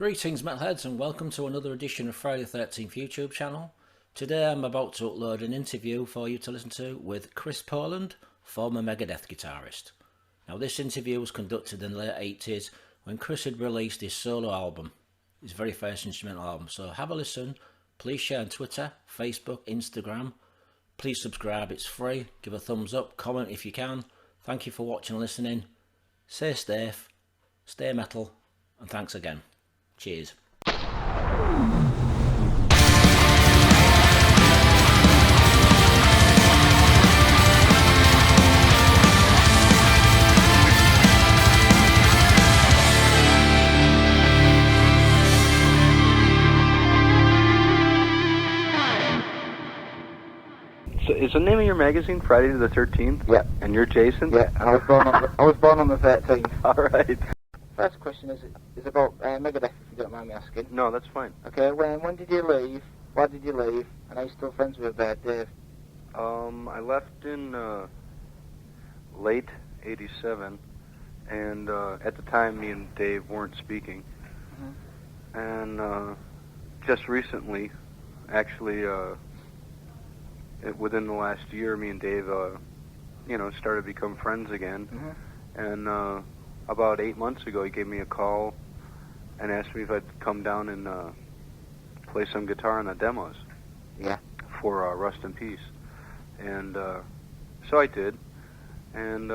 Greetings Metalheads and welcome to another edition of Friday the 13th YouTube channel. Today I'm about to upload an interview for you to listen to with Chris Poland, former Megadeth guitarist. Now this interview was conducted in the late 80s when Chris had released his solo album, his very first instrumental album, so have a listen. Please share on Twitter, Facebook, Instagram. Please subscribe, it's free. Give a thumbs up, comment if you can. Thank you for watching and listening. Stay safe, stay metal, and thanks again. Cheers. So is the name of your magazine Friday the 13th? Yeah. And you're Jason? Yeah, I was born on the 13th. All right. First question is about Megadeth, if you don't mind me asking. No, that's fine. Okay, when did you leave? Why did you leave? And are you still friends with Dave? I left in late 87, and at the time me and Dave weren't speaking. Mm-hmm. And just recently, actually, within the last year, me and Dave, started to become friends again. Mm-hmm. And about 8 months ago, he gave me a call and asked me if I'd come down and play some guitar on the demos. Yeah. For Rust in Peace. And so I did, and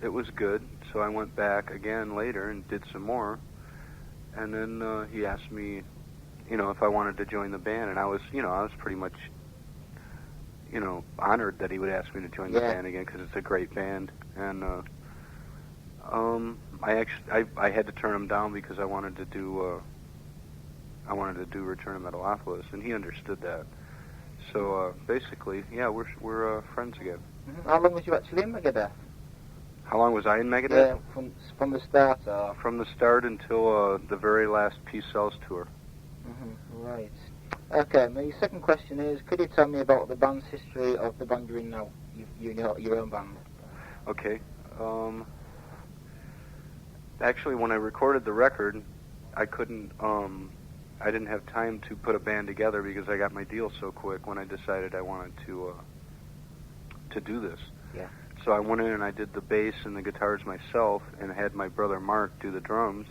it was good. So I went back again later and did some more. And then he asked me, if I wanted to join the band, and I was pretty much, honored that he would ask me to join the band again because it's a great band. And I had to turn him down because I wanted to do Return of Metalopolis, and he understood that. So basically, yeah, we're friends again. Mm-hmm. How long was you actually in Megadeth? How long was I in Megadeth? Yeah, from the start. From the start until the very last Peace Sells tour. Mm-hmm. Right. Okay. My second question is, could you tell me about the band's history of the band you're in now? Your own band. Okay. Actually, when I recorded the record, I couldn't. I didn't have time to put a band together because I got my deal so quick when I decided I wanted to do this. Yeah. So I went in and I did the bass and the guitars myself, and had my brother Mark do the drums.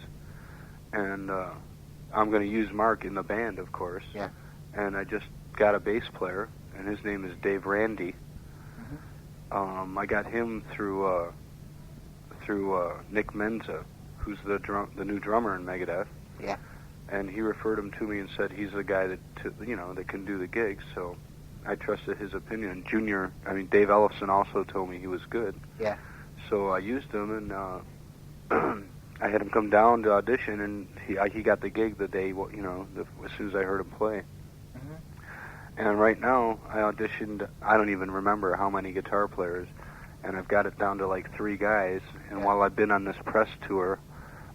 And I'm going to use Mark in the band, of course. Yeah. And I just got a bass player, and his name is Dave Randy. Mm-hmm. I got him through Nick Menza, who's the new drummer in Megadeth. Yeah. And he referred him to me and said he's the guy that can do the gigs. So I trusted his opinion. Dave Ellefson also told me he was good. Yeah. So I used him, and I had him come down to audition, and he got the gig the day, as soon as I heard him play. Mm-hmm. And right now, I auditioned, I don't even remember how many guitar players, and I've got it down to like 3 guys. And while I've been on this press tour,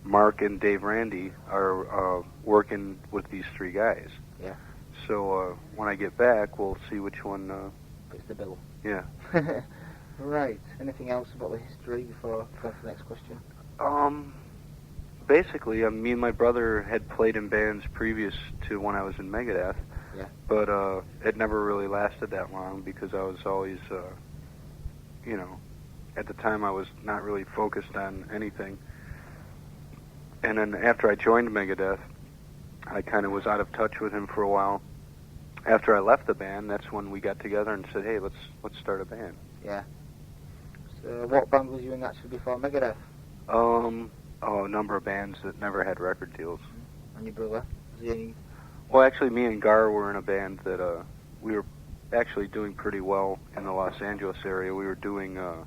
Mark and Dave Randy are working with these 3 guys. Yeah. So when I get back, we'll see which one fits the bill. Yeah. Right. Anything else about the history before I go to the next question? Basically, me and my brother had played in bands previous to when I was in Megadeth. Yeah. But it never really lasted that long because I was always, at the time I was not really focused on anything. And then after I joined Megadeth, I kind of was out of touch with him for a while. After I left the band, that's when we got together and said, hey, let's start a band. Yeah. So what band was you in actually before Megadeth? A number of bands that never had record deals. And your brother? Was he... Well, actually, me and Gar were in a band that we were actually doing pretty well in the Los Angeles area. We were doing a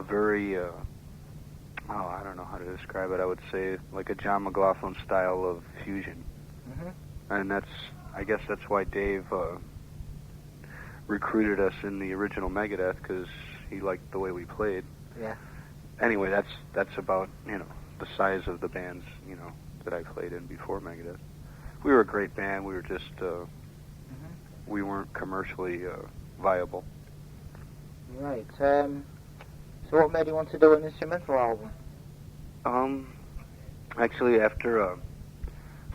very... I don't know how to describe it. I would say like a John McLaughlin style of fusion. Mm-hmm. And I guess that's why Dave recruited us in the original Megadeth, because he liked the way we played. Yeah. Anyway, that's about, the size of the bands, that I played in before Megadeth. We were a great band. We were just, we weren't commercially viable. Right. So what made you want to do an instrumental album? Actually, after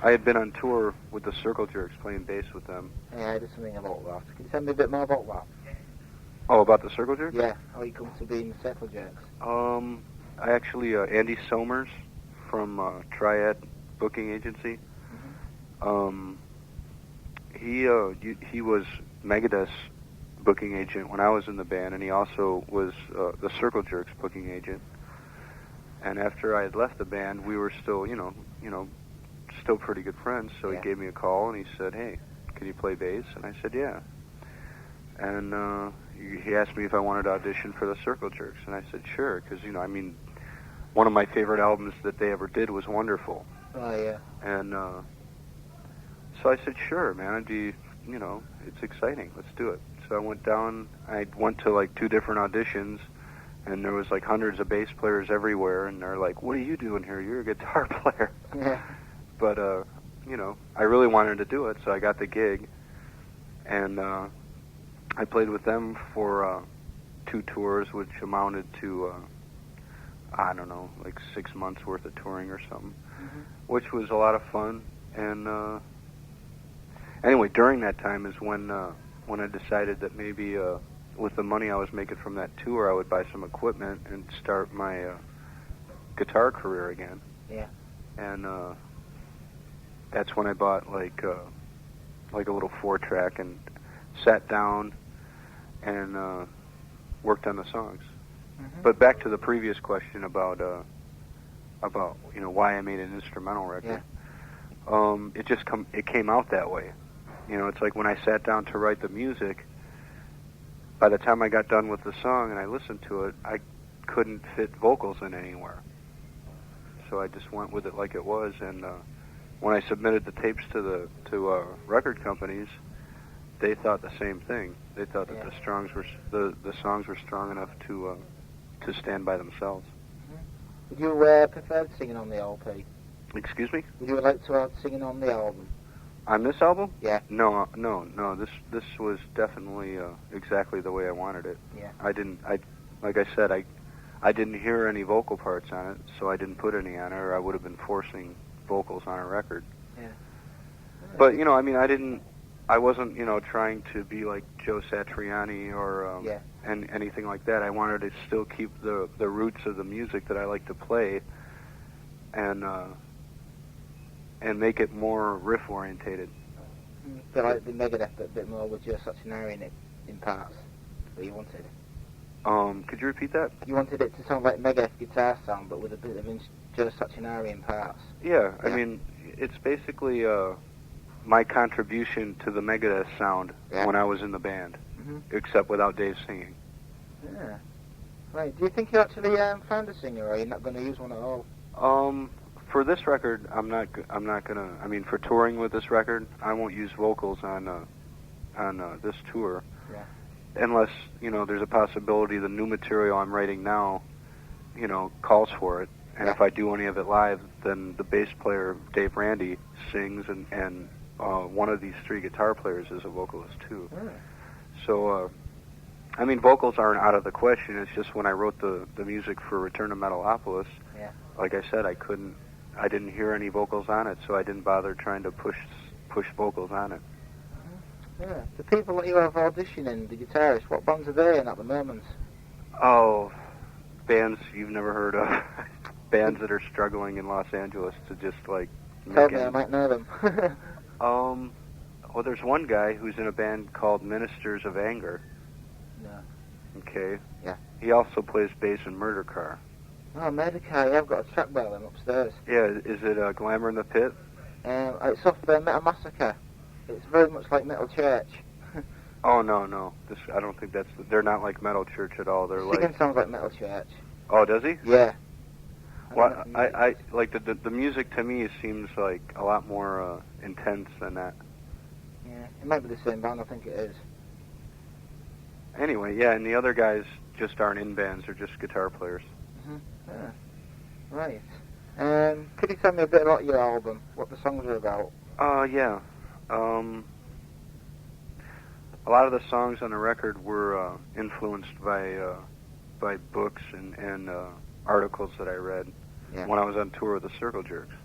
I had been on tour with the Circle Jerks playing bass with them. Yeah, I did something about that. Can you tell me a bit more about that? Oh, about the Circle Jerks? Yeah, how you come to be in the Circle Jerks. I actually, Andy Somers from Triad Booking Agency. He was Megadeth's booking agent when I was in the band, and he also was the Circle Jerks booking agent. And after I had left the band, we were still, still pretty good friends. So Yeah. he gave me a call and he said, "Hey, can you play bass?" And I said, "Yeah." And he asked me if I wanted to audition for the Circle Jerks, and I said, "Sure," because one of my favorite albums that they ever did was Wonderful. Oh yeah. And so I said, "Sure, man, I'd be, it's exciting. Let's do it." So I went down. I went to like 2 different auditions, and there was like hundreds of bass players everywhere, and they're like, "What are you doing here? You're a guitar player." Yeah. But I really wanted to do it, so I got the gig, and I played with them for 2 tours, which amounted to I don't know, like 6 months worth of touring or something, which was a lot of fun. And anyway, during that time is when I decided that maybe with the money I was making from that tour, I would buy some equipment and start my guitar career again. Yeah. And that's when I bought like a little 4-track and sat down and worked on the songs. But back to the previous question about why I made an instrumental record. Yeah. It came out that way. It's like when I sat down to write the music, by the time I got done with the song and I listened to it, I couldn't fit vocals in anywhere. So I just went with it like it was, and when I submitted the tapes to record companies, they thought the same thing. They thought that the songs were strong enough to stand by themselves. Would you prefer singing on the LP? Excuse me? Would you like to have singing on the album? On this album? Yeah. No. This was definitely exactly the way I wanted it. Yeah. Like I said, I didn't hear any vocal parts on it, so I didn't put any on it, or I would have been forcing vocals on a record. Yeah. But I wasn't trying to be like Joe Satriani or and anything like that. I wanted to still keep the roots of the music that I like to play, and make it more riff orientated. So like the Megadeth, but a bit more with Joe Satriani in parts. What you wanted. Could you repeat that? You wanted it to sound like Megadeth guitar sound, but with a bit of Joe Satriani in parts. Yeah, I mean, it's basically my contribution to the Megadeth sound when I was in the band, except without Dave singing. Yeah. Right. Do you think you actually found a singer, or are you not going to use one at all? For this record, I'm not gonna. I mean, for touring with this record, I won't use vocals on this tour. Yeah. Unless there's a possibility the new material I'm writing now, calls for it. And if I do any of it live, then the bass player Dave Randy sings, and one of these 3 guitar players is a vocalist too. So, I mean, vocals aren't out of the question. It's just when I wrote the music for Return to Metalopolis, like I said, I didn't hear any vocals on it, so I didn't bother trying to push vocals on it. Yeah. The people that you have auditioning, the guitarists, what bands are they in at the moment? Oh, bands you've never heard of. Bands that are struggling in Los Angeles to just like Tell me, I might know them. Well, there's one guy who's in a band called Ministers of Anger. No. Okay. Yeah. He also plays bass in Murder Car. Oh, Medica, yeah, I've got a track by them upstairs. Yeah, is it Glamour in the Pit? It's off Metal Massacre. It's very much like Metal Church. Oh, no. I don't think they're not like Metal Church at all. They're Singing sounds like Metal Church. Oh, does he? Yeah. Well, I like the music to me seems like a lot more intense than that. Yeah, it might be the same band, I think it is. Anyway, yeah, and the other guys just aren't in bands, they're just guitar players. Yeah. Right. Could you tell me a bit about your album, what the songs are about? Yeah. A lot of the songs on the record were influenced by books and articles that I read. when I was on tour with the Circle Jerks,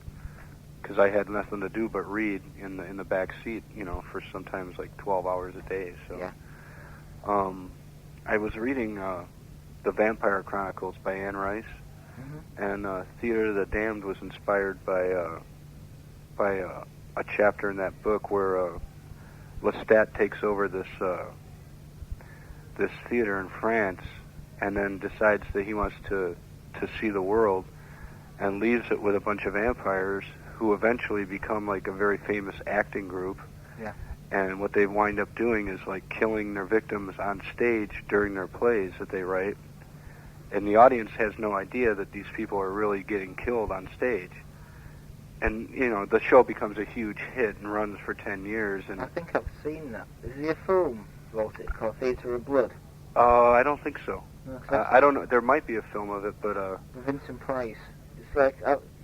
because I had nothing to do but read in the back seat, for sometimes like 12 hours a day. So, I was reading the Vampire Chronicles by Anne Rice, and Theater of the Damned was inspired by a chapter in that book where Lestat takes over this theater in France, and then decides that he wants to see the world, and leaves it with a bunch of vampires who eventually become like a very famous acting group. Yeah. And what they wind up doing is like killing their victims on stage during their plays that they write. And the audience has no idea that these people are really getting killed on stage. And, the show becomes a huge hit and runs for 10 years. And I think I've seen that. Is there a film about it called Theatre of Blood? I don't think so. No, I don't know. There might be a film of it, but... Vincent Price. It's like,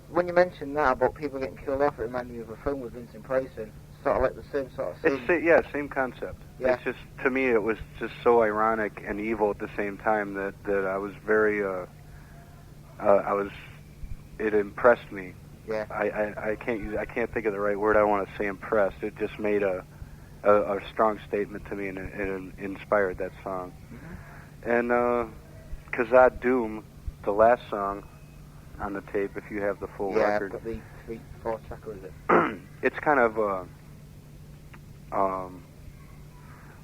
when you mentioned that about people getting killed off, it reminded me of a film with Vincent Price in. Sort of like the same sort of scene. Same concept. Yeah. It's just, to me, it was just so ironic and evil at the same time that I was very, it impressed me. Yeah. I can't think of the right word I want to say impressed. It just made a strong statement to me, and it inspired that song. And Kazad Doom, the last song on the tape, if you have the full record. Yeah, but the 3-4 track, or is it? It's kind of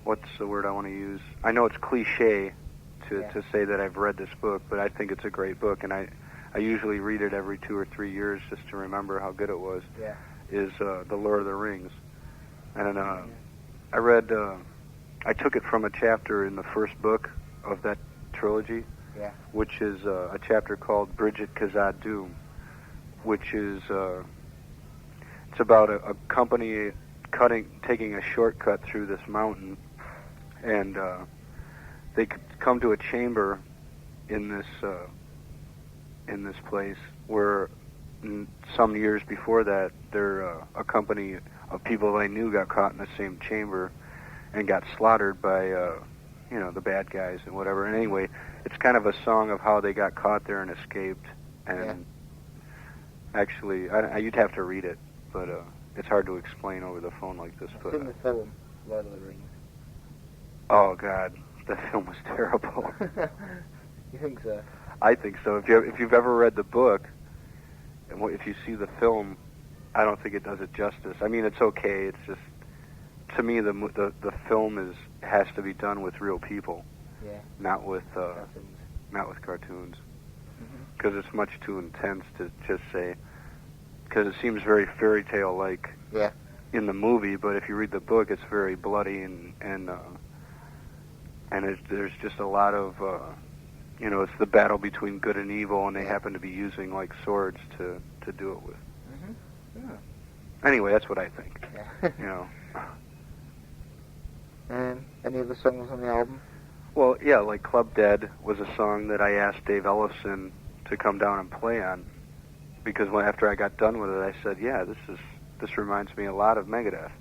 what's the word I want to use? I know it's cliche to say that I've read this book, but I think it's a great book, and I usually read it every 2 or 3 years just to remember how good it was. Yeah. Is The Lord of the Rings. And I read, I took it from a chapter in the first book of that trilogy, which is a chapter called Bridget Kazad Doom, which is, it's about a company taking a shortcut through this mountain, and they come to a chamber in this place where some years before that, a company of people they knew got caught in the same chamber and got slaughtered by the bad guys and whatever. And anyway, it's kind of a song of how they got caught there and escaped. And actually, you'd have to read it, but it's hard to explain over the phone like this. I've seen the film Lord of the Rings. Oh God, that film was terrible. You think so? I think so. If you've ever read the book, and if you see the film, I don't think it does it justice. I mean, it's okay. It's just, to me, the film has to be done with real people, not with cartoons, because it's much too intense to just say. Because it seems very fairy tale like in the movie, but if you read the book, it's very bloody and there's just a lot of it's the battle between good and evil, and they happen to be using like swords to do it with. Anyway, that's what I think. Any other songs on the album? Well, yeah, like Club Dead was a song that I asked Dave Ellefson to come down and play on, because after I got done with it, I said, this reminds me a lot of Megadeth.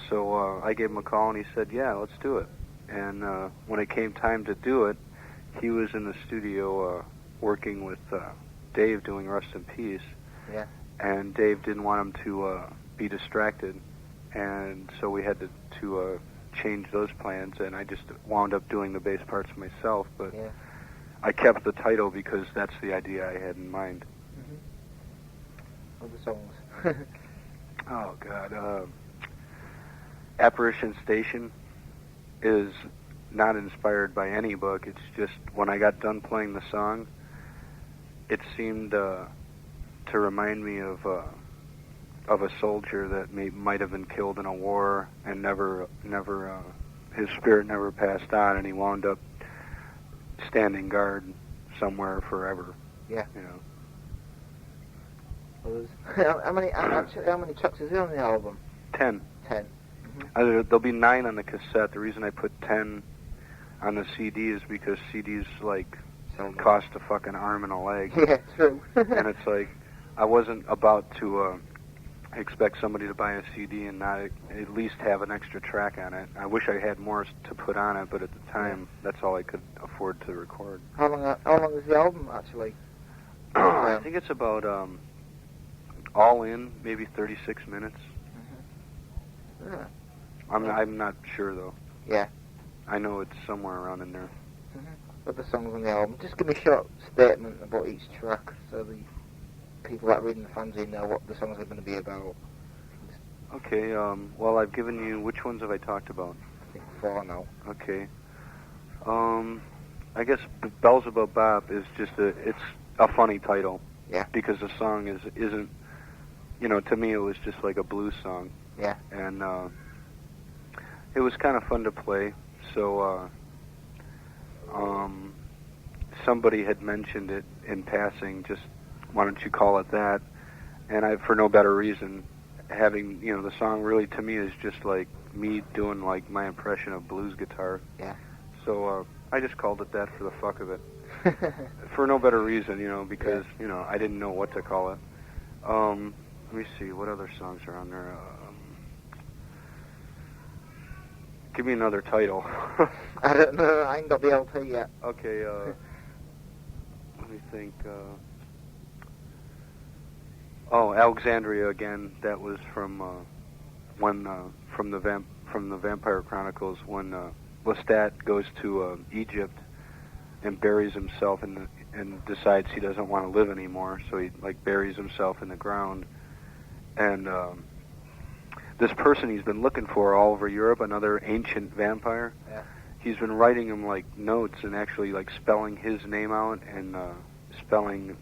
So I gave him a call, and he said, yeah, let's do it. And when it came time to do it, he was in the studio working with Dave doing Rust in Peace. Yeah. And Dave didn't want him to be distracted, and so we had to change those plans, and I just wound up doing the bass parts myself, but I kept the title because that's the idea I had in mind. Other songs? Oh, God. Apparition Station is not inspired by any book. It's just, when I got done playing the song, it seemed to remind me of a soldier that might have been killed in a war and never his spirit never passed on, and he wound up standing guard somewhere forever. Yeah. You know. How many tracks is there on the album? 10. 10. There'll be 9 on the cassette. The reason I put 10 on the CD is because CDs cost a fucking arm and a leg. Yeah, true. And it's like, I wasn't about to expect somebody to buy a CD and not at least have an extra track on it. I wish I had more to put on it, but at the time, that's all I could afford to record. How long is the album, actually? I think it's about all in maybe 36 minutes. Mm-hmm. Yeah. I'm not sure though. Yeah. I know it's somewhere around in there. Mm-hmm. What the songs on the album? Just give me a short statement about each track, so the people that are reading the fanzine know what the songs are going to be about. Okay. Well, I've given you. Which ones have I talked about? I think 4 now. Okay. I guess Beelzebub Bop is just it's a funny title. Yeah. Because the song isn't, to me it was just like a blues song. Yeah. And it was kind of fun to play. So somebody had mentioned it in passing, just why don't you call it that? And I, for no better reason, having, the song really to me is just like me doing like my impression of blues guitar. Yeah. So I just called it that for the fuck of it. For no better reason, because, I didn't know what to call it. Let me see, what other songs are on there? Give me another title. I don't know, I ain't got the LP yet. Okay, let me think. Alexandria again. That was from from the Vampire Chronicles when Lestat goes to Egypt and buries himself and decides he doesn't want to live anymore, so he buries himself in the ground. And this person he's been looking for all over Europe, another ancient vampire, yeah. He's been writing him notes and actually spelling his name out and spelling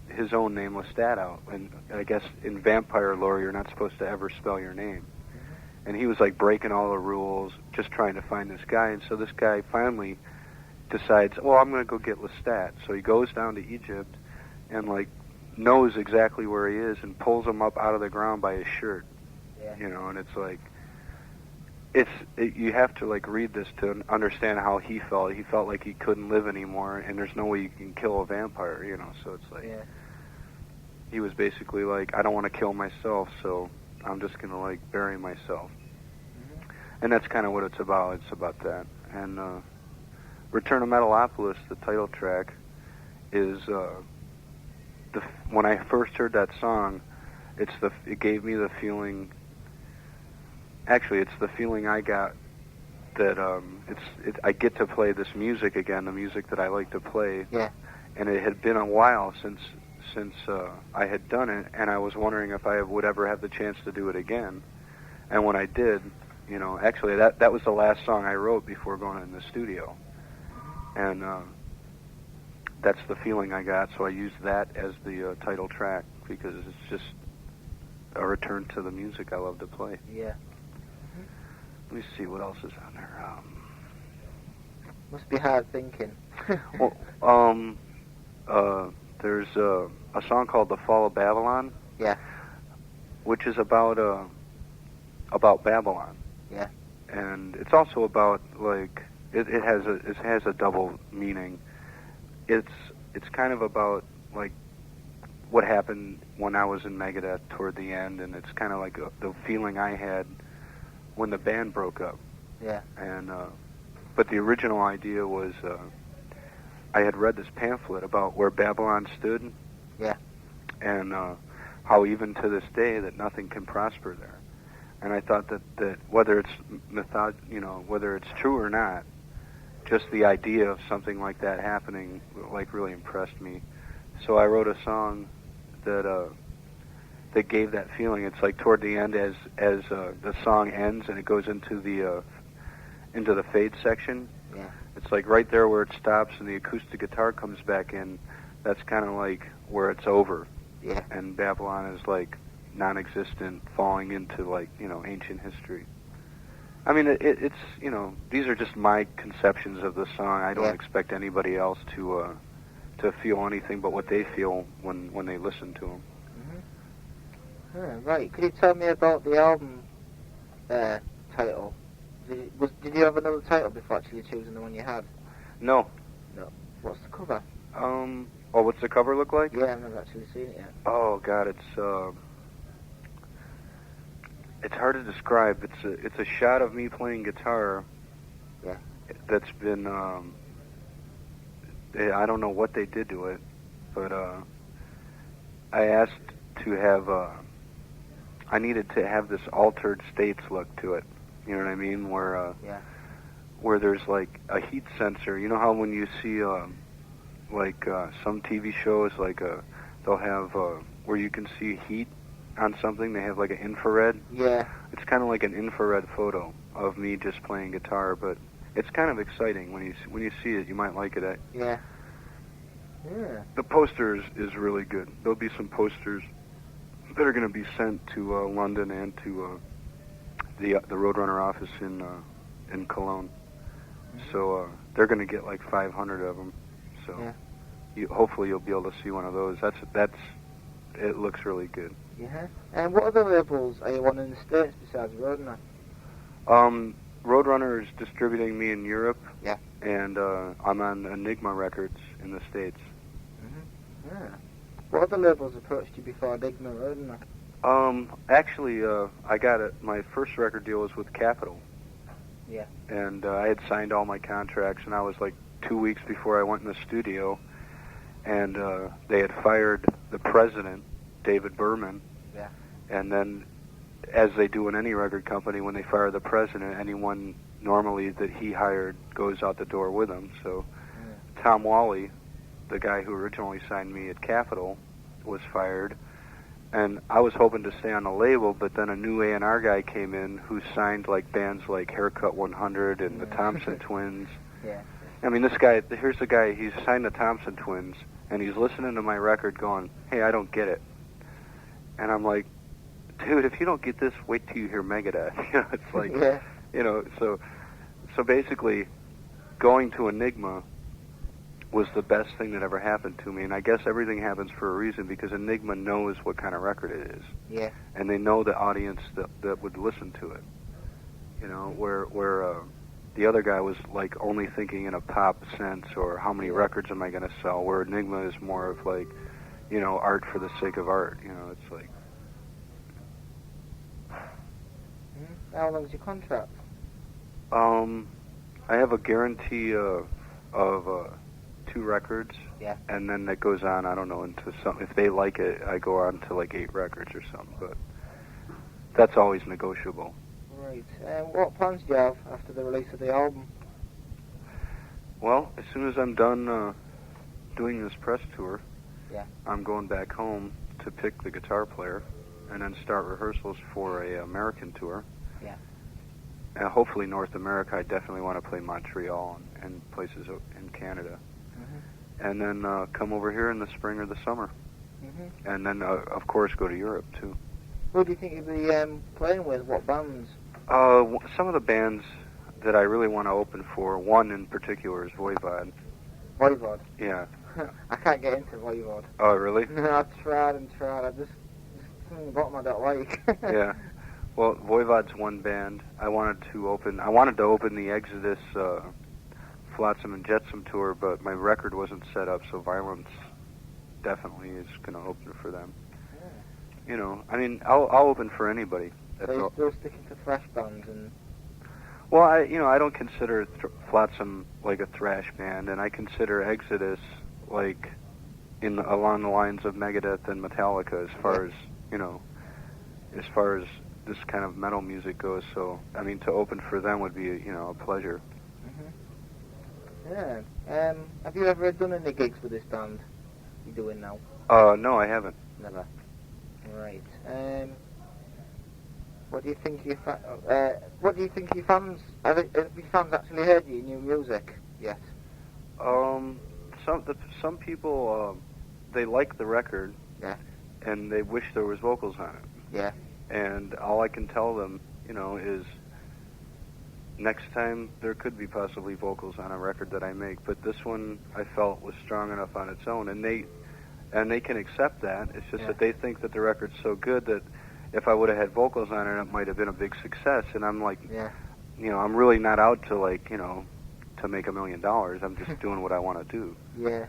his own name Lestat out. And I guess in vampire lore you're not supposed to ever spell your name. Mm-hmm. And he was breaking all the rules, just trying to find this guy. And so this guy finally decides, well, I'm going to go get Lestat. So he goes down to Egypt and knows exactly where he is and pulls him up out of the ground by his shirt. Yeah. And it's you have to read this to understand how he felt. He felt like he couldn't live anymore, and there's no way you can kill a vampire, So it's yeah. He was basically I don't want to kill myself, so I'm just gonna bury myself. Mm-hmm. And that's kind of what it's about. It's about that. And Return of Metalopolis, the title track, is when I first heard that song, it gave me the feeling. Actually, it's the feeling I got that I get to play this music again, the music that I like to play. Yeah. And it had been a while since I had done it, and I was wondering if I would ever have the chance to do it again. And when I did, actually that was the last song I wrote before going in the studio. And that's the feeling I got, so I used that as the title track because it's just a return to the music I love to play. Yeah. Let me see what else is on there. Must be hard thinking. There's a song called "The Fall of Babylon." Yeah. Which is about Babylon. Yeah. And it's also about it has a double meaning. It's kind of about what happened when I was in Megadeth toward the end, and it's kind of the feeling I had when the band broke up. Yeah. And but the original idea was I had read this pamphlet about where Babylon stood. Yeah. And how even to this day that nothing can prosper there. And I thought that whether it's whether it's true or not, just the idea of something like that happening really impressed me. So I wrote a song that gave that feeling. It's toward the end as the song ends and it goes into the fade section. Yeah. It's right there where it stops and the acoustic guitar comes back in. That's kind of where it's over. Yeah. And Babylon is non-existent, falling into ancient history. I mean, it's these are just my conceptions of the song. I don't expect anybody else to feel anything but what they feel when they listen to them. Mm-hmm. Right. Could you tell me about the album title? Did you have another title before actually choosing the one you had? No. No. What's the cover? What's the cover look like? Yeah, I've never actually seen it yet. Oh God, it's hard to describe. It's a shot of me playing guitar. Yeah. That's been I don't know what they did to it, but I asked to have, I needed to have this altered states look to it. You know what I mean? Where there's like a heat sensor. You know how when you see some TV shows, they'll have where you can see heat on something. They have like an infrared. Yeah. It's kind of like an infrared photo of me just playing guitar, but it's kind of exciting when you see it. You might like it. Yeah. Yeah. The poster is really good. There'll be some posters that are going to be sent to London and to the Roadrunner office in Cologne. Mm-hmm. So they're going to get like 500 of them. So hopefully you'll be able to see one of those. It looks really good. Yeah. And what other labels are you on in the States besides Roadrunner? Roadrunner is distributing me in Europe. Yeah. And I'm on Enigma Records in the States. Mm-hmm. Yeah. What other labels approached you before Enigma Roadrunner? Actually, I got it. My first record deal was with Capitol. Yeah. And I had signed all my contracts, and I was like 2 weeks before I went in the studio, and they had fired the president, David Berman. Yeah. And then, as they do in any record company, when they fire the president, anyone normally that he hired goes out the door with him. So Tom Wally, the guy who originally signed me at Capitol, was fired. And I was hoping to stay on the label, but then a new A&R guy came in who signed like bands like Haircut 100 and the Thompson Twins. Yeah. I mean, this guy, here's the guy, he's signed the Thompson Twins, and he's listening to my record going, hey, I don't get it. And I'm like, dude, if you don't get this, wait till you hear Megadeth. You know, it's like, you know, so basically, going to Enigma was the best thing that ever happened to me, and I guess everything happens for a reason, because Enigma knows what kind of record it is. Yeah. And they know the audience that would listen to it. You know, where the other guy was like only thinking in a pop sense, or how many records am I going to sell, where Enigma is more of like, you know, art for the sake of art. You know, it's like... How long's your contract? I have a guarantee of 2 records. Yeah. And then that goes on, I don't know, into some. If they like it, I go on to like 8 records or something. But that's always negotiable. Right. What plans do you have after the release of the album? Well, as soon as I'm done doing this press tour, I'm going back home to pick the guitar player, and then start rehearsals for a American tour. Yeah. And hopefully North America. I definitely want to play Montreal and places in Canada. Mm-hmm. And then come over here in the spring or the summer. Mm-hmm. And then, of course, go to Europe, too. Who do you think you'll be playing with? What bands? Some of the bands that I really want to open for, one in particular is Voivod. Voivod? Yeah. I can't get into Voivod. Oh, really? No, I've tried and tried. I just something about them I don't like. Yeah. Well, Voivod's one band. I wanted to open the Exodus Flotsam and Jetsam tour, but my record wasn't set up, so Violence definitely is going to open for them. Yeah. You know, I mean, I'll open for anybody. So you're still sticking to thrash bands and... Well, I don't consider Flotsam like a thrash band, and I consider Exodus like along the lines of Megadeth and Metallica as far as this kind of metal music goes. So, I mean, to open for them would be, a pleasure. Mm-hmm. Yeah. Have you ever done any gigs with this band you're doing now? No, I haven't. Never. Right. What do you think your fans? Have your fans actually heard your new music yet? Some people they like the record. Yeah. And they wish there was vocals on it. Yeah. And all I can tell them, is next time there could be possibly vocals on a record that I make, but this one I felt was strong enough on its own, and they can accept that. It's just that they think that the record's so good that if I would have had vocals on it, it might have been a big success. And I'm like, I'm really not out to to make $1 million. I'm just doing what I want to do. Yeah.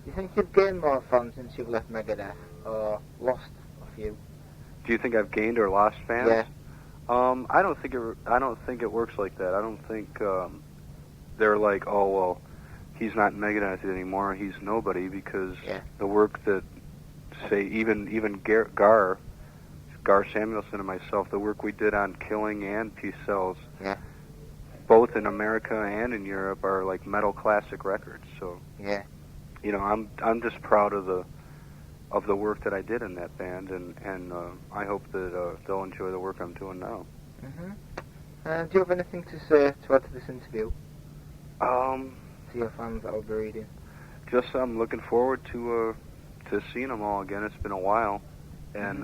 You think you've gained more fans since you've left Megadeth, or lost a few? Do you think I've gained or lost fans? Yeah. I don't think it works like that. I don't think they're like, oh well, he's not in Megadeth anymore. He's nobody, because the work that say even Gar Samuelson and myself, the work we did on Killing and Peace Sells, yeah, both in America and in Europe, are like metal classic records. So yeah, you know, I'm just proud of the work that I did in that band, and I hope that they'll enjoy the work I'm doing now. Do you have anything to say to add to this interview? To your fans that will be reading. Just I'm looking forward to seeing them all again. It's been a while, and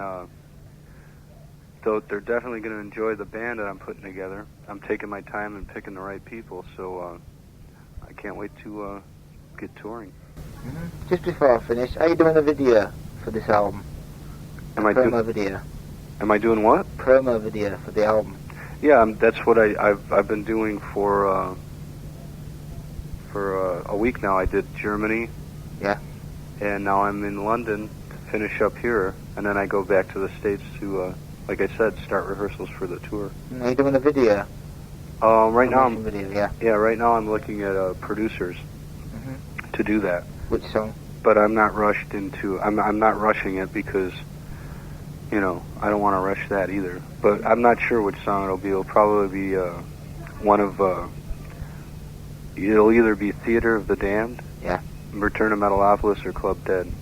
though they're definitely going to enjoy the band that I'm putting together. I'm taking my time and picking the right people, so I can't wait to get touring. Just before I finish, are you doing a video for this album? Promo video. Am I doing what? Promo video for the album. Yeah, that's what I've been doing for a week now. I did Germany. Yeah. And now I'm in London to finish up here, and then I go back to the States to, like I said, start rehearsals for the tour. Are you doing a video? Right now, video, yeah. Right now I'm looking at producers to do that. Which song? But I'm not rushed into. I'm not rushing it because, you know, I don't want to rush that either. But I'm not sure which song it'll be. It'll probably be one of. It'll either be Theater of the Damned, yeah, Return to Metalopolis, or Club Dead.